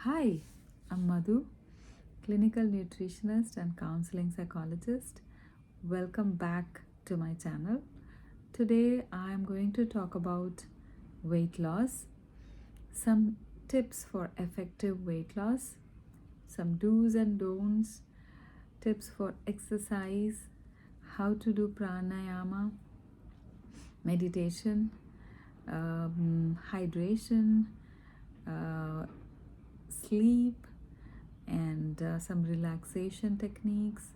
Hi, I'm Madhu, clinical nutritionist and counseling psychologist. Welcome back to my channel. Today I'm going to talk about weight loss, some tips for effective weight loss, some do's and don'ts, tips for exercise, how to do pranayama, meditation, hydration, uh, sleep, and some relaxation techniques,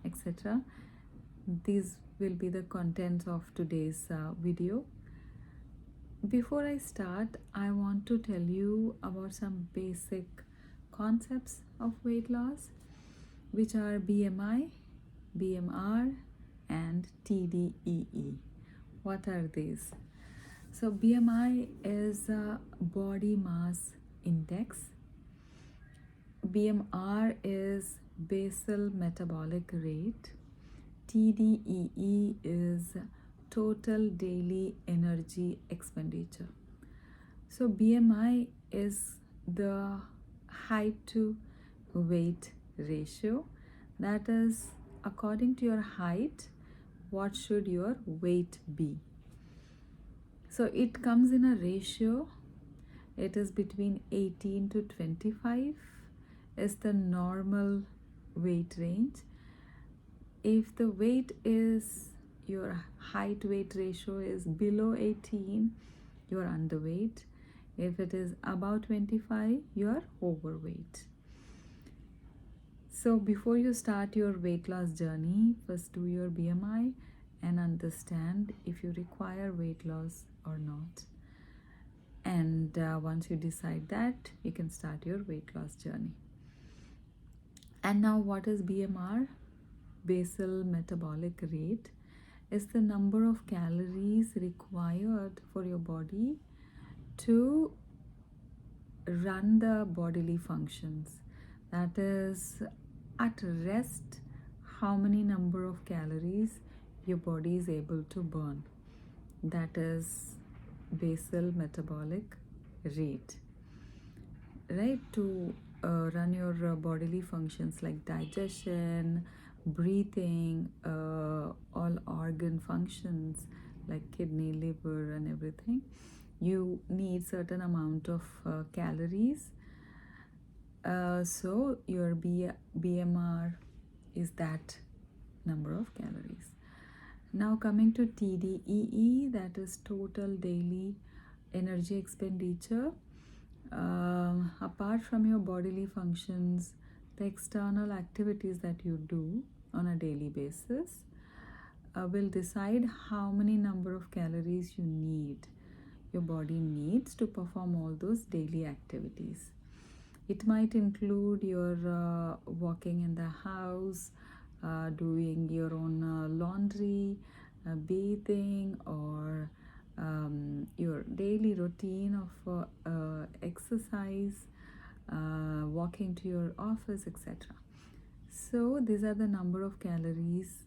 etc. These will be the contents of today's video. Before I start, I want to tell you about some basic concepts of weight loss, which are BMI, BMR, and TDEE. What are these? So, BMI is a body mass index. BMR is basal metabolic rate. TDEE is total daily energy expenditure. So BMI is the height to weight ratio. That is, according to your height, what should your weight be? So it comes in a ratio. It is between 18 to 25 is the normal weight range. If the weight is, your height weight ratio is below 18, you are underweight. If it is above 25, you are overweight. So before you start your weight loss journey, first do your BMI and understand if you require weight loss or not. And once you decide that, you can start your weight loss journey. And now, what is BMR? Basal metabolic rate is the number of calories required for your body to run the bodily functions. That is, at rest, how many number of calories your body is able to burn. That is basal metabolic rate, right? To run your bodily functions like digestion, breathing, all organ functions like kidney, liver, and everything, you need certain amount of calories. So your BMR is that number of calories. Now coming to TDEE, that is total daily energy expenditure. Apart from your bodily functions, the external activities that you do on a daily basis will decide how many number of calories your body needs to perform all those daily activities. It might include your walking in the house, doing your own laundry, bathing, or your daily routine of exercise, walking to your office, etc. So these are the number of calories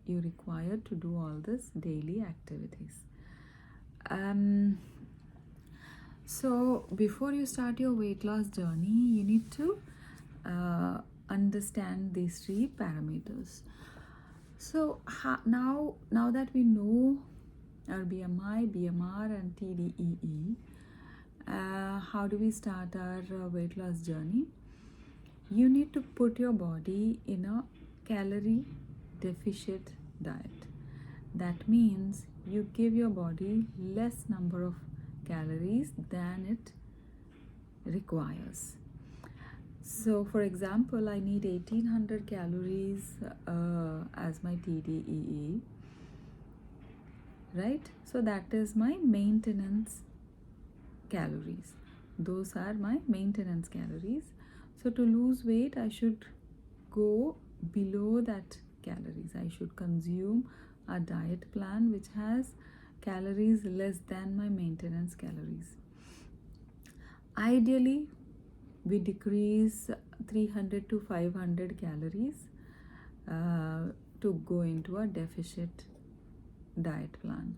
you require to do all this daily activities. So before you start your weight loss journey, you need to understand these three parameters. So now that we know our BMI, BMR, and TDEE, how do we start our weight loss journey? You need to put your body in a calorie deficit diet. That means you give your body less number of calories than it requires. So for example, I need 1800 calories as my TDEE, right? So that is my maintenance calories. Those are my maintenance calories. So to lose weight, I should go below that calories. I should consume a diet plan which has calories less than my maintenance calories. Ideally, we decrease 300 to 500 calories to go into a deficit diet plan,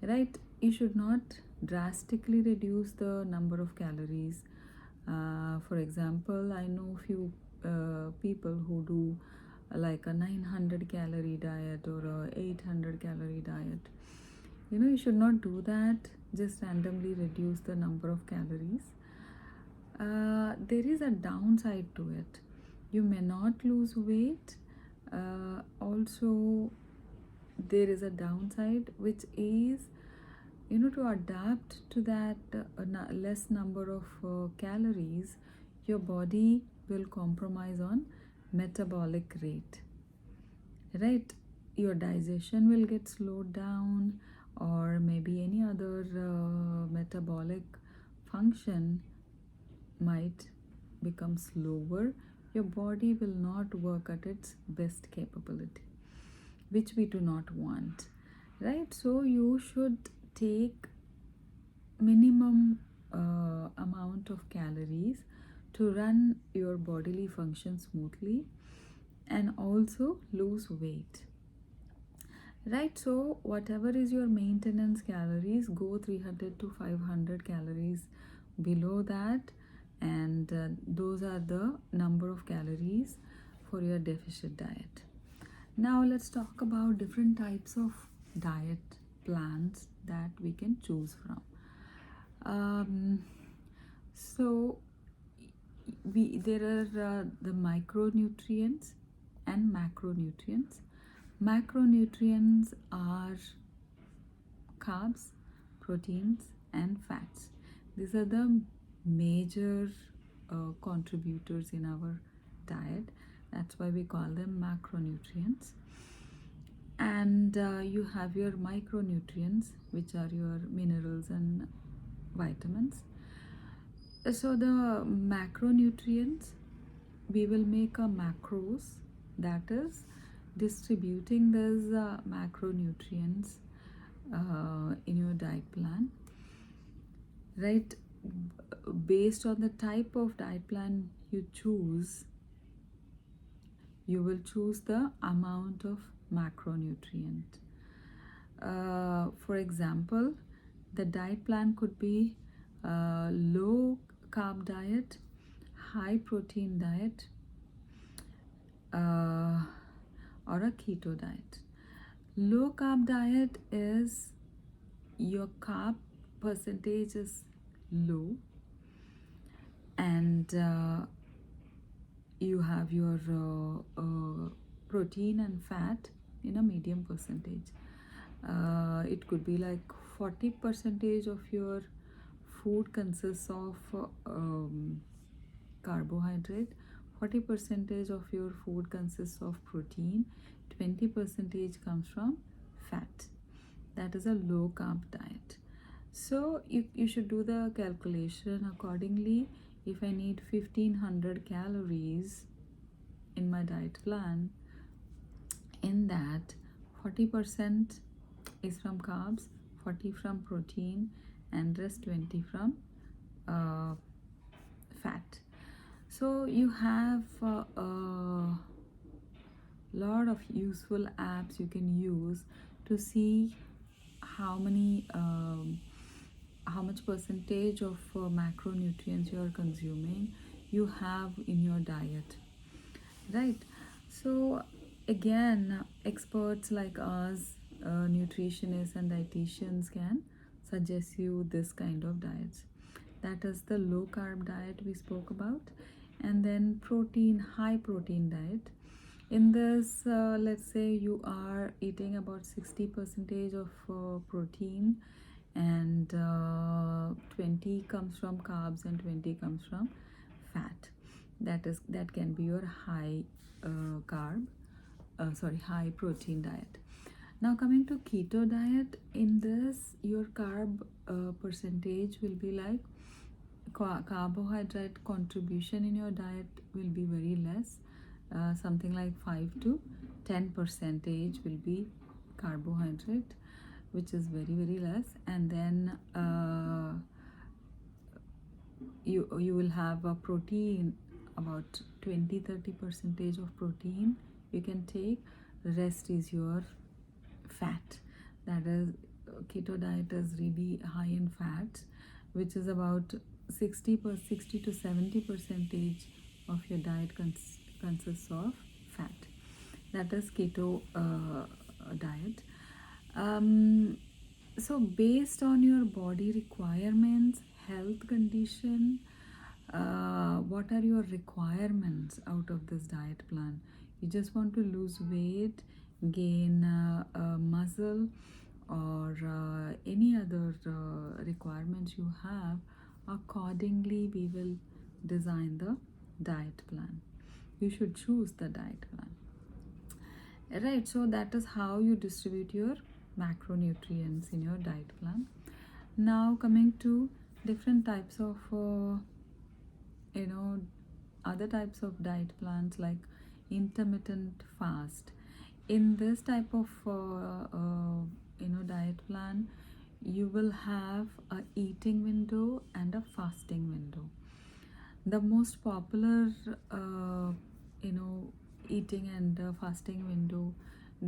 right? You should not drastically reduce the number of calories For example, I know few people who do like a 900 calorie diet or a 800 calorie diet. You should not do that. Just randomly reduce the number of calories. There is a downside to it. You may not lose weight. Also, there is a downside, which is to adapt to that less number of calories, your body will compromise on metabolic rate, right? Your digestion will get slowed down, or maybe any other metabolic function might become slower. Your body will not work at its best capability, which we do not want, right? So you should take minimum amount of calories to run your bodily function smoothly and also lose weight, right? So whatever is your maintenance calories, go 300 to 500 calories below that, and those are the number of calories for your deficit diet. Now let's talk about different types of diet plans that we can choose from. So there are the micronutrients and macronutrients. Macronutrients are carbs, proteins, and fats. These are the major contributors in our diet. That's why we call them macronutrients. And you have your micronutrients, which are your minerals and vitamins. So the macronutrients, we will make a macros, that is distributing these macronutrients in your diet plan, right? Based on the type of diet plan you choose, you will choose the amount of macronutrient. For example, the diet plan could be low carb diet, high protein diet, or a keto diet. Low carb diet is your carb percentage is low, and you have your protein and fat in a medium percentage. It could be like 40% of your food consists of carbohydrate, 40% of your food consists of protein, 20% comes from fat. That is a low carb diet. So you should do the calculation accordingly. If I need 1500 calories in my diet plan, in that 40% is from carbs, 40 from protein, and rest 20 from fat. So you have a lot of useful apps you can use to see how much percentage of macronutrients you are consuming, you have in your diet, right? So again, experts like us, nutritionists and dietitians, can suggest you this kind of diets. That is the low carb diet we spoke about, and then high protein diet. In this, let's say you are eating about 60% of protein, and 20 comes from carbs and 20 comes from fat. That can be your high high protein diet. Now coming to keto diet, in this your carb percentage will be like carbohydrate contribution in your diet will be very less. Something like 5 to 10% will be carbohydrate, which is very very less, and then you will have a protein, about 20-30% of protein you can take. Rest is your fat. That is, keto diet is really high in fat, which is about 60 to 70 percentage of your diet consists of fat. That is keto diet. um, so based on your body requirements, health condition, what are your requirements out of this diet plan? You just want to lose weight, gain muscle, or any other requirements you have. Accordingly we will design the diet plan. You should choose the diet plan, right? So that is how you distribute your macronutrients in your diet plan. Now coming to different types of you know other types of diet plans, like intermittent fast. In this type of diet plan, you will have a eating window and a fasting window. The most popular you know eating and fasting window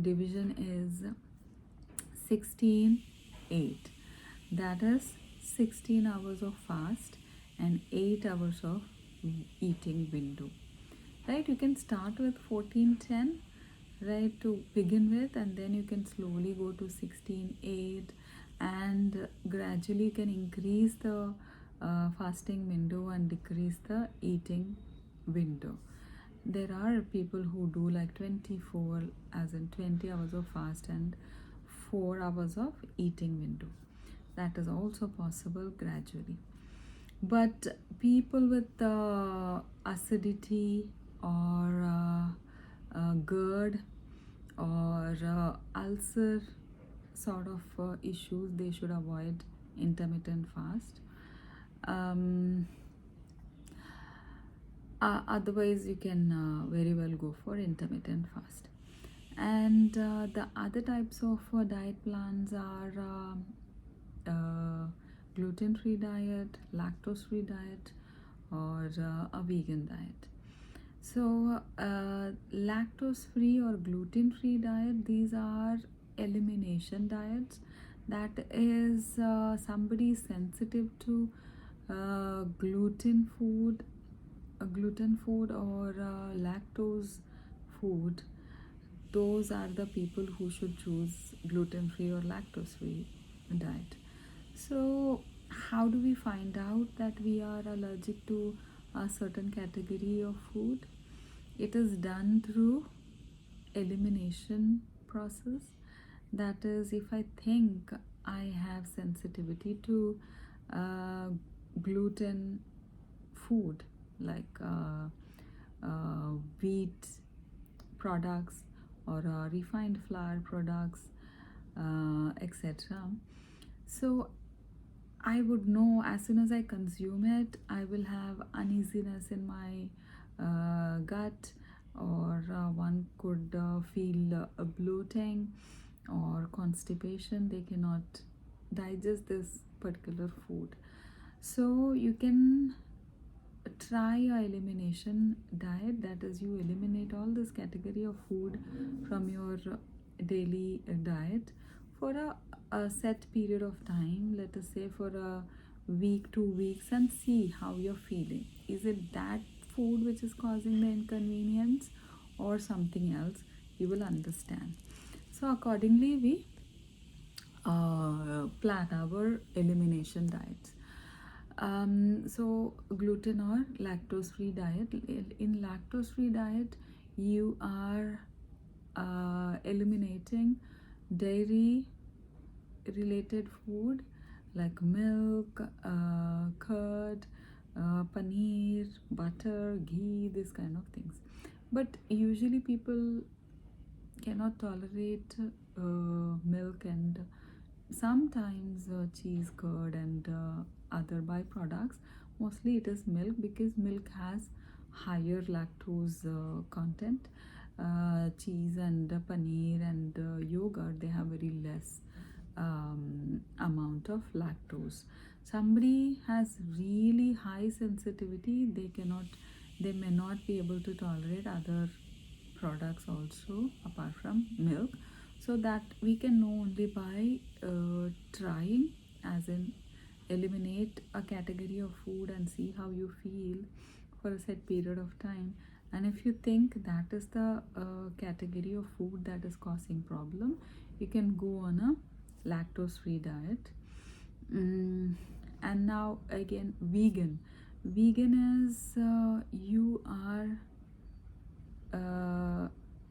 division is 16-8. That is 16 hours of fast and 8 hours of eating window, right? You can start with 14-10, right, to begin with, and then you can slowly go to 16-8, and gradually you can increase the fasting window and decrease the eating window. There are people who do like 24, as in 20 hours of fast and 4 hours of eating window. That is also possible gradually. But people with acidity or GERD or ulcer sort of issues, they should avoid intermittent fast. Otherwise you can very well go for intermittent fast. And the other types of diet plans are gluten-free diet, lactose-free diet, or a vegan diet. So lactose-free or gluten-free diet, these are elimination diets. That is somebody sensitive to gluten food or lactose food. Those are the people who should choose gluten-free or lactose-free diet. So how do we find out that we are allergic to a certain category of food? It is done through elimination process. That is, if I think I have sensitivity to gluten food, like wheat products or refined flour products, etc. So I would know as soon as I consume it, I will have uneasiness in my gut, or one could feel bloating or constipation. They cannot digest this particular food. So you can try a elimination diet. That is, you eliminate all this category of food from your daily diet for a set period of time, let us say for a week, 2 weeks, and see how you're feeling. Is it that food which is causing the inconvenience or something else? You will understand. So accordingly we plan our elimination diets. So gluten or lactose free diet. In lactose free diet, you are eliminating dairy related food like milk, curd, paneer, butter, ghee, this kind of things. But usually people cannot tolerate milk and sometimes cheese, curd, and other byproducts. Mostly it is milk, because milk has higher lactose content. Cheese and paneer and yogurt, they have very less amount of lactose. Somebody has really high sensitivity, they may not be able to tolerate other products also apart from milk. So that we can know only by trying, as in eliminate a category of food and see how you feel for a set period of time. And if you think that is the category of food that is causing problem, you can go on a lactose free diet. And now again, vegan is you are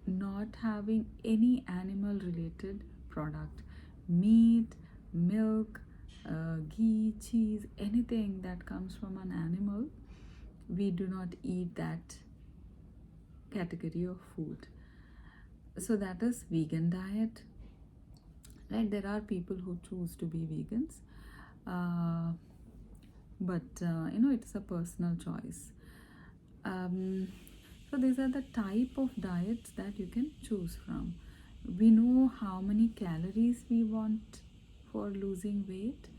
not having any animal related product, meat, milk, ghee, cheese, anything that comes from an animal. We do not eat that category of food. So that is vegan diet, right? There are people who choose to be vegans, uh, but it's a personal choice. So these are the type of diets that you can choose from. We know how many calories we want for losing weight,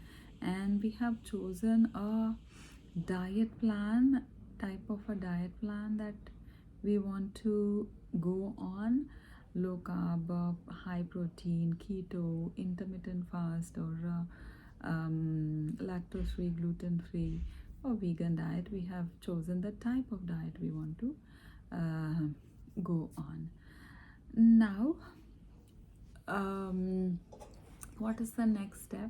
and we have chosen a diet plan, type of a diet plan that we want to go on: low carb, high protein, keto, intermittent fast, or lactose free, gluten free, or vegan diet. We have chosen the type of diet we want to uh, go on. Now, what is the next step?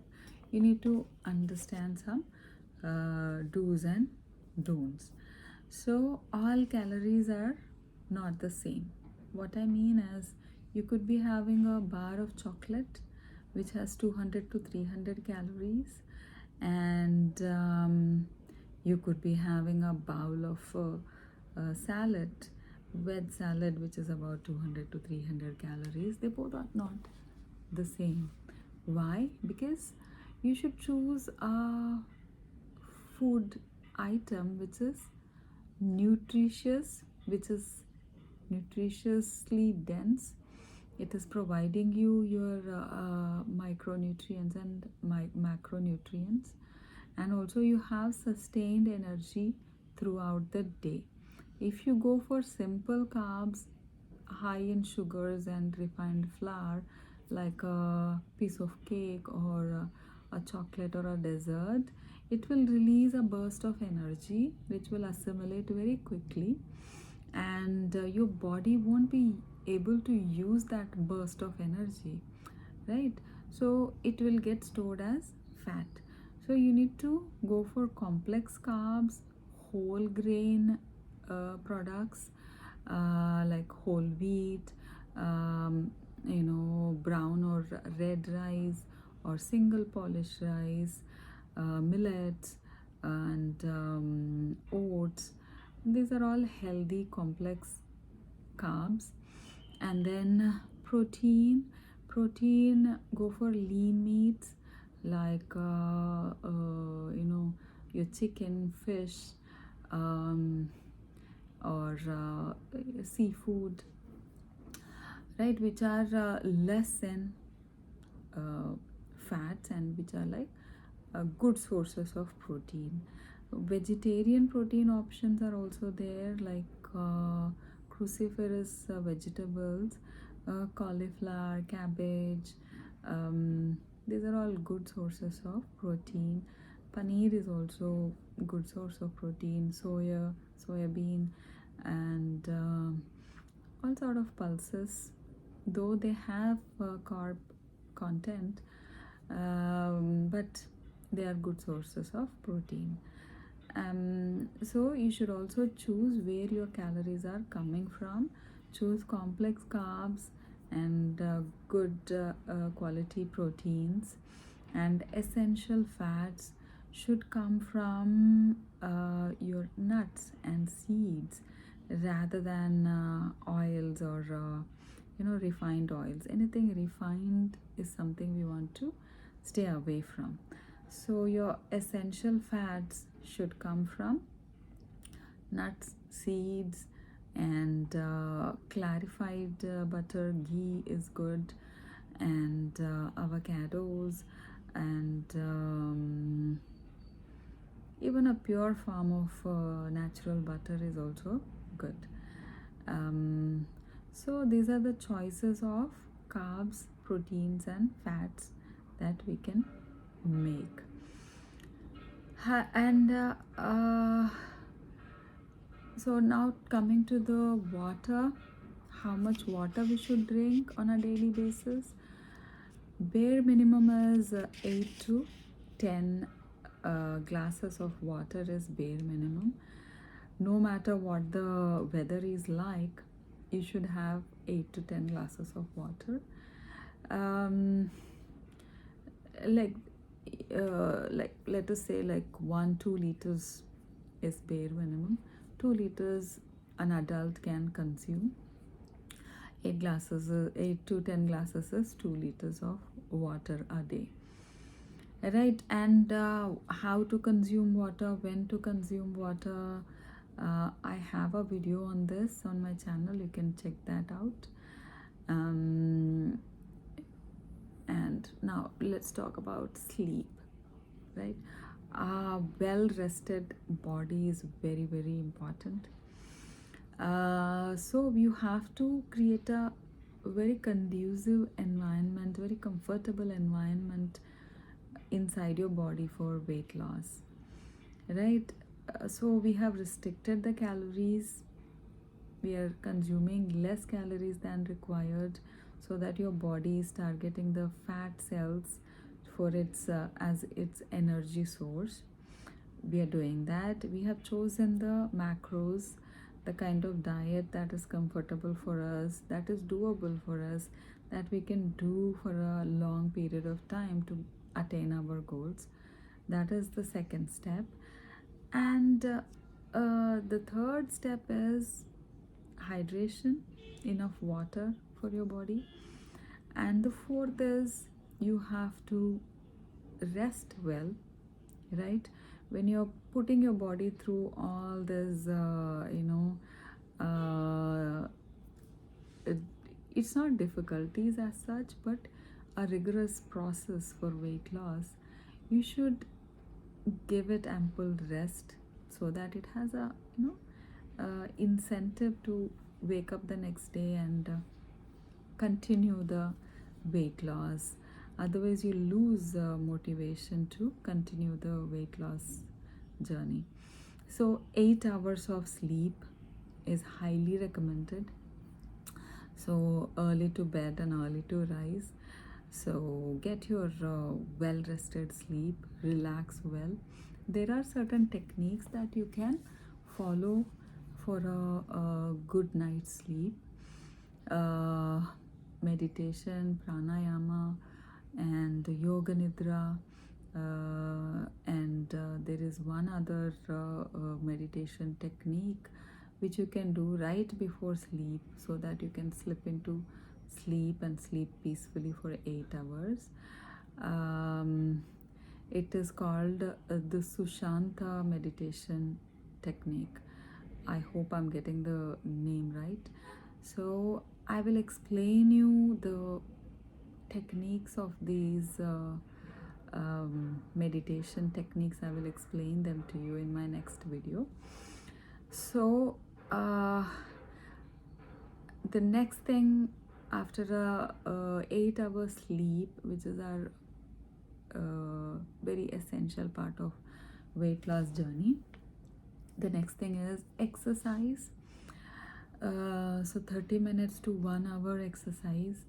You need to understand some do's and don'ts. So all calories are not the same. What I mean is, you could be having a bar of chocolate which has 200 to 300 calories, and you could be having a bowl of salad, veg salad, which is about 200 to 300 calories. They both are not the same. Why? Because you should choose a food item which is nutritious, which is nutritiously dense. It is providing you your micronutrients and macronutrients, and also you have sustained energy throughout the day. If you go for simple carbs, high in sugars and refined flour, like a piece of cake or a chocolate or a dessert, it will release a burst of energy which will assimilate very quickly, and your body won't be able to use that burst of energy, right? So it will get stored as fat. So you need to go for complex carbs, whole grain products, like whole wheat, brown or red rice, or single polish rice, millets, and oats. These are all healthy complex carbs. And then protein, go for lean meats like your chicken, fish, um, or seafood, right, which are less in uh, fats, and which are like good sources of protein. Vegetarian protein options are also there, like cruciferous vegetables, cauliflower, cabbage. These are all good sources of protein. Paneer is also good source of protein. Soya bean, and all sort of pulses, though they have carb content, but they are good sources of protein. So you should also choose where your calories are coming from. Choose complex carbs and good quality proteins, and essential fats should come from your nuts and seeds, rather than oils or refined oils. Anything refined is something we want to stay away from. So your essential fats should come from nuts, seeds, and clarified butter. Ghee is good, and avocados, and even a pure form of natural butter is also good. Um, so these are the choices of carbs, proteins, and fats that we can make. And so now coming to the water, how much water we should drink on a daily basis. Bare minimum is 8 to 10 glasses of water is bare minimum. No matter what the weather is like, you should have 8 to 10 glasses of water. Um, like like let us say like 1-2 liters is bare minimum. 2 liters an adult can consume. 8 to 10 glasses is 2 liters of water a day, right? And how to consume water, when to consume water, I have a video on this on my channel, you can check that out. And now let's talk about sleep, right? A well rested body is very, very important. So you have to create a very conducive environment, very comfortable environment inside your body for weight loss, right? So we have restricted the calories, we are consuming less calories than required, so that your body is targeting the fat cells for its as its energy source. We are doing that. We have chosen the macros, the kind of diet that is comfortable for us, that is doable for us, that we can do for a long period of time to attain our goals. That is the second step. And the third step is hydration, enough water for your body. And the fourth is you have to rest well, right? When you're putting your body through all this it, it's not difficulties as such, but a rigorous process for weight loss, you should give it ample rest, so that it has a incentive to wake up the next day and continue the weight loss. Otherwise you lose motivation to continue the weight loss journey. So 8 hours of sleep is highly recommended. So early to bed and early to rise. So get your well rested sleep, relax well. There are certain techniques that you can follow for a good night's sleep. Meditation, pranayama, and yoga nidra. And there is one other meditation technique which you can do right before sleep, so that you can slip into sleep and sleep peacefully for 8 hours. It is called the Sushanta meditation technique. I hope I'm getting the name right. So I will explain you the techniques of these meditation techniques. I will explain them to you in my next video. So the next thing after a 8-hour sleep, which is our very essential part of weight loss journey, the next thing is exercise. So 30 minutes to 1 hour exercise.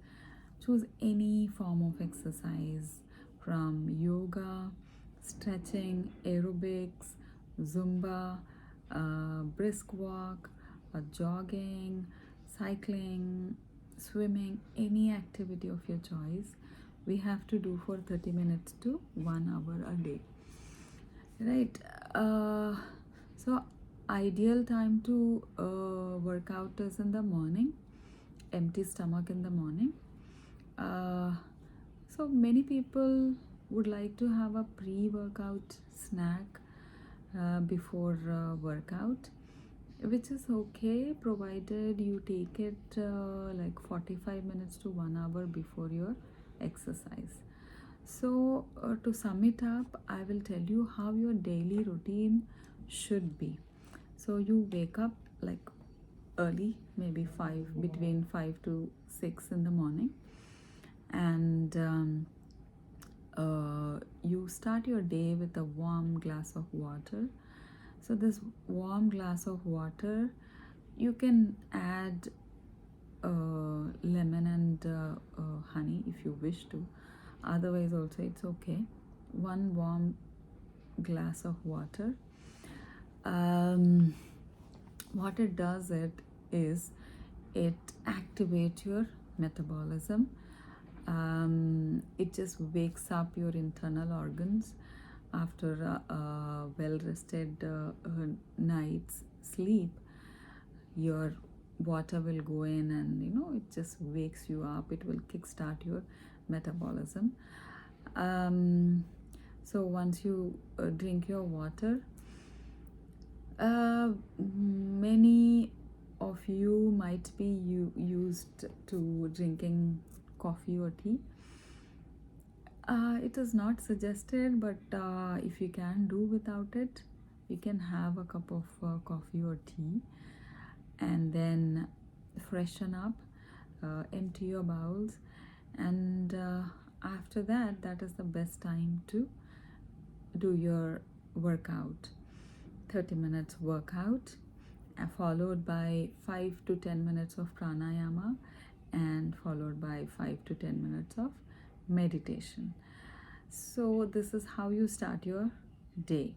Choose any form of exercise, from yoga, stretching, aerobics, zumba, brisk walk, jogging, cycling, swimming, any activity of your choice. We have to do for 30 minutes to 1 hour a day, right? So ideal time to work out is in the morning, empty stomach in the morning. So many people would like to have a pre-workout snack before workout, which is okay, provided you take it like 45 minutes to 1 hour before your exercise. So to sum it up, I will tell you how your daily routine should be. So you wake up like early, maybe between 5 to 6 in the morning, and you start your day with a warm glass of water. So this warm glass of water, you can add lemon and honey if you wish to. Otherwise also it's okay. One warm glass of water. What it does is it activates your metabolism. It just wakes up your internal organs after a well-rested night's sleep. Your water will go in and it just wakes you up. It will kickstart your metabolism. So once you drink your water, many of you might be used to drinking coffee or tea. It is not suggested, but if you can do without it, you can have a cup of coffee or tea and then freshen up, empty your bowels, and after that, that is the best time to do your workout. 30 minutes workout, followed by 5 to 10 minutes of pranayama, and followed by 5 to 10 minutes of meditation. So this is how you start your day.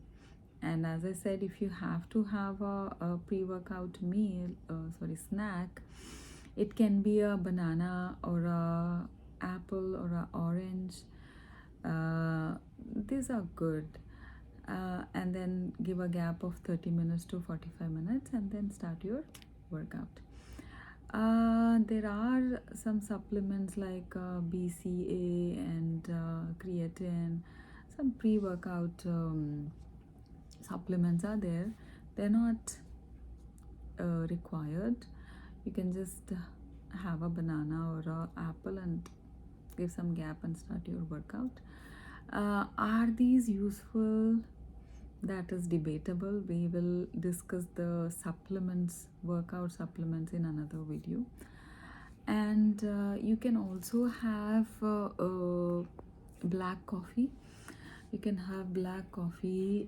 And as I said, if you have to have a pre-workout meal, snack, it can be a banana or a apple or a orange. These are good. And then give a gap of 30 minutes to 45 minutes and then start your workout. There are some supplements like BCA and creatine. Some pre-workout supplements are there. They're not required. You can just have a banana or an apple and give some gap and start your workout. Are these useful? That is debatable. We will discuss the supplements, workout supplements, in another video. And you can also have black coffee. You can have black coffee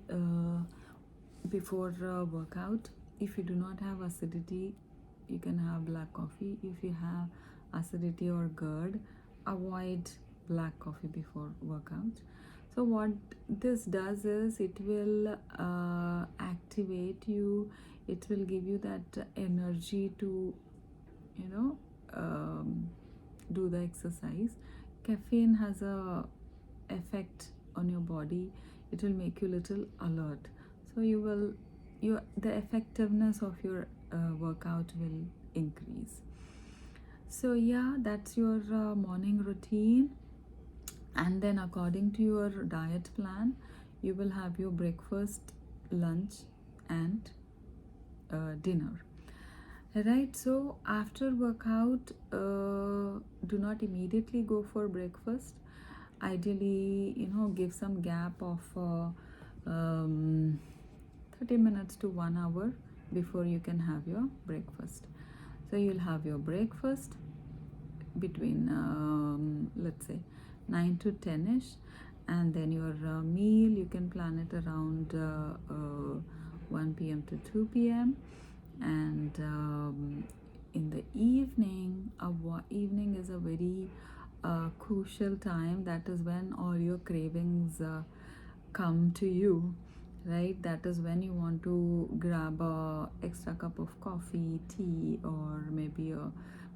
before workout. If you do not have acidity, you can have black coffee. If you have acidity or GERD, avoid black coffee before workout. So what this does is it will activate you. It will give you that energy to do the exercise. Caffeine has a effect on your body. It will make you little alert. So the effectiveness of your workout will increase. So yeah, that's your morning routine. And then according to your diet plan, you will have your breakfast, lunch, and dinner. Right, so after workout, do not immediately go for breakfast. Ideally, give some gap of 30 minutes to 1 hour before you can have your breakfast. So you'll have your breakfast between let's say 9 to 10ish, and then your meal, you can plan it around 1 p.m. to 2 p.m. and in the evening, evening is a very crucial time. That is when all your cravings come to you, right? That is when you want to grab a extra cup of coffee, tea, or maybe a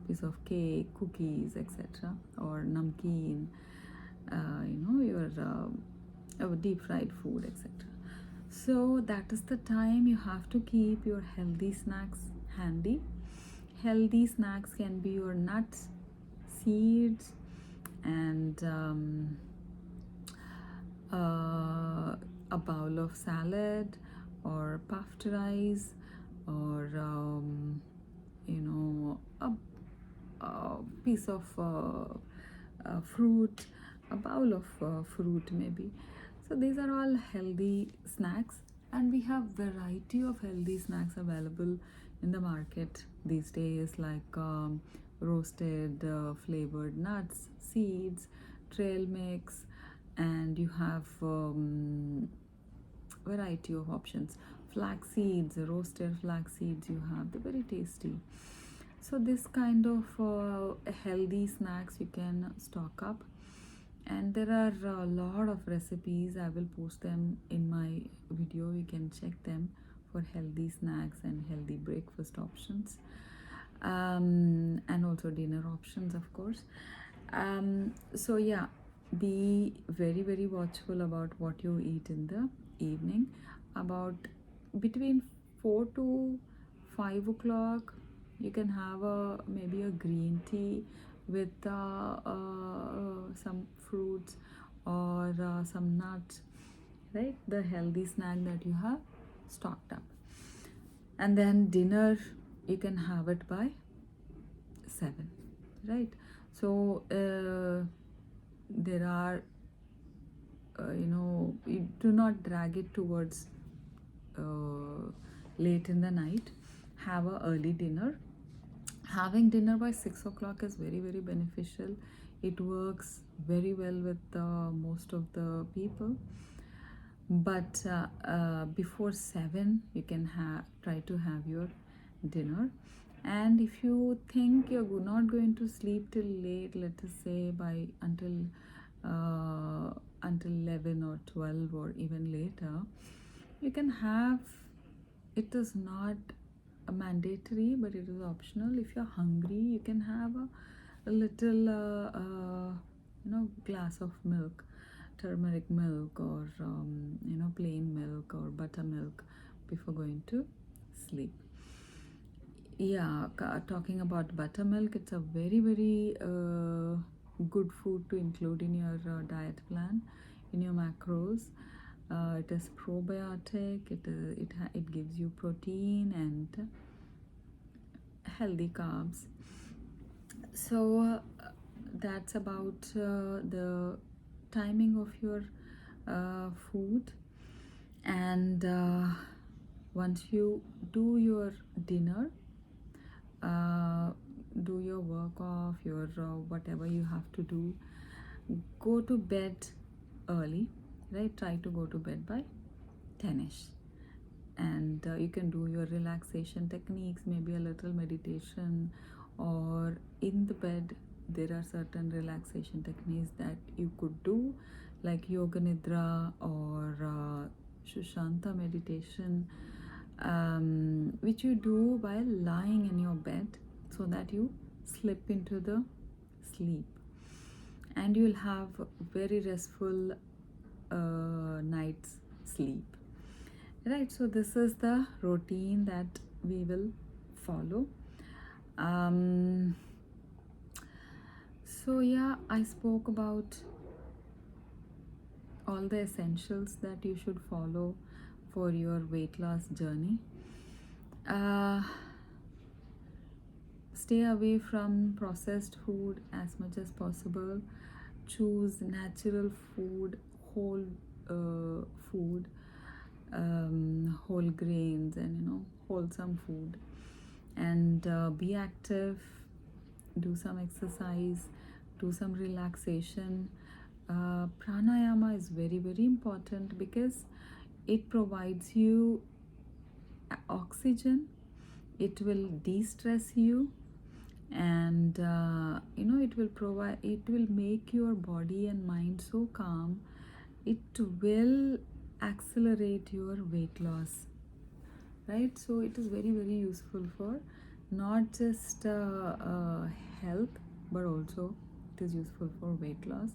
piece of cake, cookies, etc., or namkeen, your deep fried food, etc. So that is the time you have to keep your healthy snacks handy. Healthy snacks can be your nuts, seeds, and a bowl of salad, or puffed rice, or a piece of fruit, a bowl of fruit maybe. So these are all healthy snacks, and we have variety of healthy snacks available in the market these days, like roasted flavored nuts, seeds, trail mix, and you have variety of options. Flax seeds, roasted flax seeds you have, they're very tasty. So this kind of healthy snacks you can stock up, and there are a lot of recipes. I will post them in my video, you can check them for healthy snacks and healthy breakfast options, and also dinner options, of course. So yeah, be very very watchful about what you eat in the evening. About between 4 to 5 o'clock you can have a maybe a green tea with some fruits or some nuts, right? The healthy snack that you have stocked up. And then dinner you can have it by 7, right? So there are you do not drag it towards late in the night. Have a early dinner. Having dinner by 6 o'clock is very very beneficial. It works very well with most of the people. But before 7 you can try to have your dinner. And if you think you're not going to sleep till late, let us say by until 11 or 12 or even later, you can have, it is not a mandatory but it is optional. If you're hungry, you can have a little glass of milk, turmeric milk, or plain milk or buttermilk before going to sleep. Yeah, talking about buttermilk, it's a very very good food to include in your diet plan, in your macros. It is probiotic. It gives you protein and healthy carbs. So that's about the timing of your food. And once you do your dinner, do your work off, your whatever you have to do, go to bed early, right? Try to go to bed by 10ish. And you can do your relaxation techniques, maybe a little meditation, or in the bed there are certain relaxation techniques that you could do, like yoga nidra or shushanta meditation, which you do while lying in your bed so that you slip into the sleep, and you'll have very restful night's sleep, right? So this is the routine that we will follow. So yeah, I spoke about all the essentials that you should follow for your weight loss journey. Stay away from processed food as much as possible. Choose natural food, whole food, whole grains, and wholesome food. And be active, do some exercise, do some relaxation. Pranayama is very very important because it provides you oxygen. It will de-stress you, and it will make your body and mind so calm. It will accelerate your weight loss, right? So it is very very useful for not just health, but also it is useful for weight loss.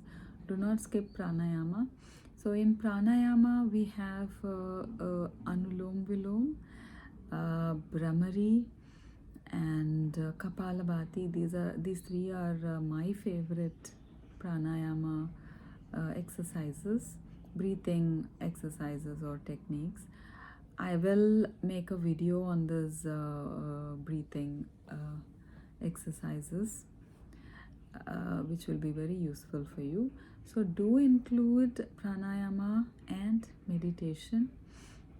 Do not skip pranayama. So in pranayama we have anulom vilom, Brahmari, and Kapalabhati. These three are my favorite pranayama exercises, breathing exercises or techniques. I will make a video on this breathing exercises, which will be very useful for you. So do include pranayama and meditation.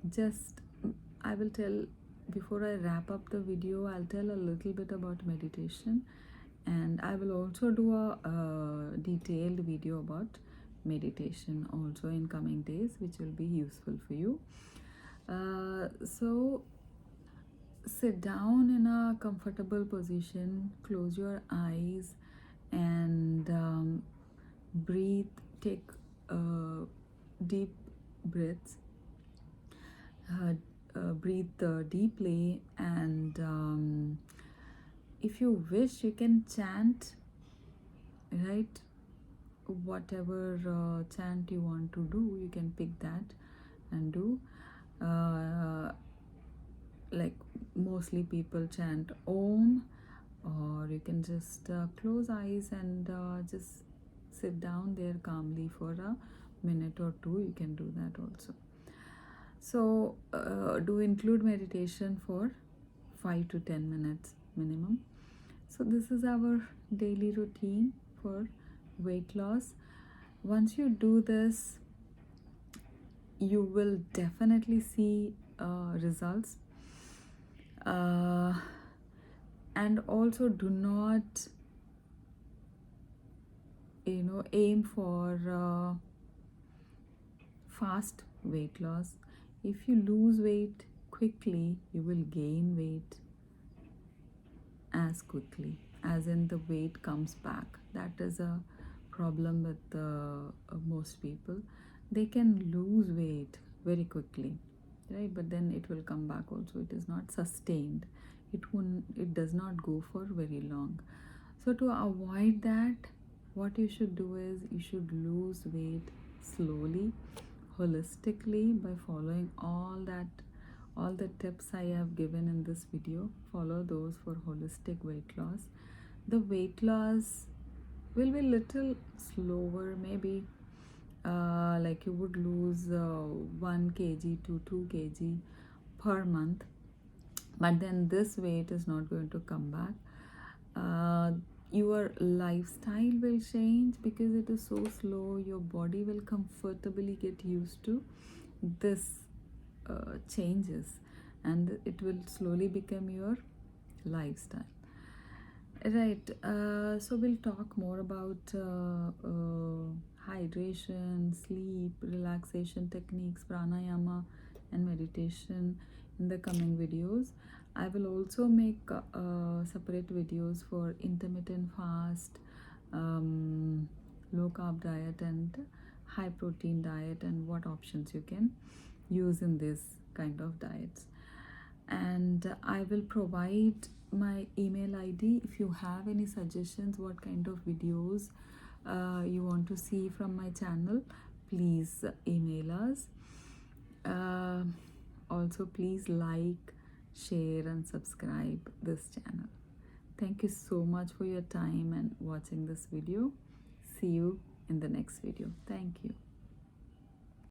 Just I will tell, before I wrap up the video, I'll tell a little bit about meditation, and I will also do a detailed video about meditation also in coming days, which will be useful for you. So sit down in a comfortable position, close your eyes, and breathe. Take deep breaths. uh, Breathe deeply, and if you wish, you can chant, right? Whatever chant you want to do, you can pick that and do. uh, like mostly people chant Om, or you can just close eyes and just sit down there calmly for a minute or two. You can do that also. So do include meditation for 5 to 10 minutes minimum. So this is our daily routine for weight loss. Once you do this, you will definitely see results. And also do not aim for fast weight loss. If you lose weight quickly, you will gain weight as quickly, as in the weight comes back. That is a problem with most people. They can lose weight very quickly, right? But then it will come back also. It is not sustained. It does not go for very long. So to avoid that, what you should do is you should lose weight slowly, holistically, by following all the tips I have given in this video. Follow those for holistic weight loss. The weight loss will be little slower, maybe like you would lose 1 kg to 2 kg per month, but then this weight is not going to come back. Your lifestyle will change because it is so slow. Your body will comfortably get used to this changes, and it will slowly become your lifestyle, right? So we'll talk more about hydration, sleep, relaxation techniques, pranayama, and meditation in the coming videos. I will also make separate videos for intermittent fast, low carb diet, and high protein diet, and what options you can use in this kind of diets. And I will provide my email ID. If you have any suggestions what kind of videos you want to see from my channel, please email us. Also, please like, share, and subscribe this channel. Thank you so much for your time and watching this video. See you in the next video. Thank you.